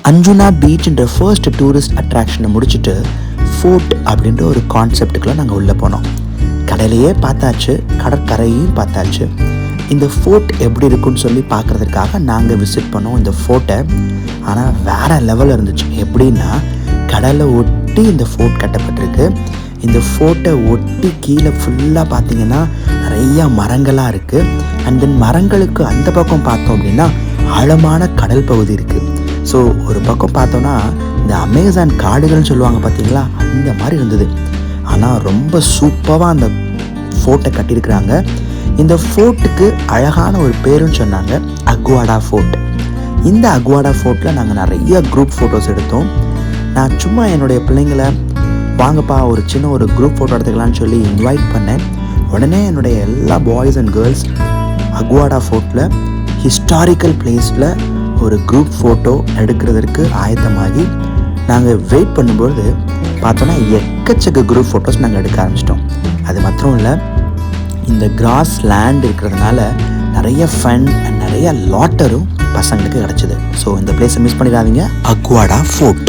அஞ்சுனா பீச்ன்ற first tourist அட்ராக்ஷனை முடிச்சுட்டு fort அப்படின்ற ஒரு கான்செப்டுக்குள்ளே நாங்கள் உள்ளே போனோம். கடலையே பார்த்தாச்சு, கடற்கரையும் பார்த்தாச்சு. இந்த ஃபோர்ட் எப்படி இருக்குன்னு சொல்லி பார்க்குறதுக்காக நாங்கள் விசிட் பண்ணோம் இந்த ஃபோர்ட்டை. ஆனால் வேறு லெவலில் இருந்துச்சு. எப்படின்னா கடலை ஒட்டி இந்த ஃபோர்ட் கட்டப்பட்டிருக்கு. இந்த ஃபோர்ட்டை ஒட்டி கீழே ஃபுல்லாக பார்த்தீங்கன்னா நிறையா மரங்களாக இருக்குது. அண்ட் தென் மரங்களுக்கு அந்த பக்கம் பார்த்தோம் அப்படின்னா ஆழமான கடல் பகுதி இருக்குது. ஸோ ஒரு பக்கம் பார்த்தோன்னா இந்த அமேசான் காடுகள்னு சொல்லுவாங்க பார்த்தீங்களா, அந்த மாதிரி இருந்தது. ஆனால் ரொம்ப சூப்பராக அந்த ஃபோர்ட்டை கட்டியிருக்கிறாங்க. இந்த ஃபோர்ட்டுக்கு அழகான ஒரு பேருன்னு சொன்னாங்க, அக்வாடா ஃபோர்ட். இந்த அக்வாடா ஃபோர்ட்டில் நாங்கள் நிறைய குரூப் ஃபோட்டோஸ் எடுத்தோம். நான் சும்மா என்னுடைய பிள்ளைங்களை வாங்கப்பா ஒரு சின்ன ஒரு குரூப் ஃபோட்டோ எடுத்துக்கலான்னு சொல்லி இன்வைட் பண்ணேன். உடனே என்னுடைய எல்லா boys and girls Aguada ஃபோர்ட்டில் historical பிளேஸில் ஒரு குரூப் ஃபோட்டோ எடுக்கிறதுக்கு ஆயத்தமாகி நாங்கள் வெயிட் பண்ணும்போது பார்த்தோன்னா எக்கச்சக்க குரூப் ஃபோட்டோஸ் நாங்கள் எடுக்க ஆரம்பிச்சிட்டோம். அது மாத்திரம் இல்லை, இந்த கிராஸ் லேண்ட் இருக்கிறதுனால நிறைய ஃபன் அண்ட் நிறைய லாட்டரும் பசங்களுக்கு கிடச்சிது. ஸோ இந்த பிளேஸை மிஸ் பண்ணிடாதீங்க, அக்வாடா ஃபோர்ட்.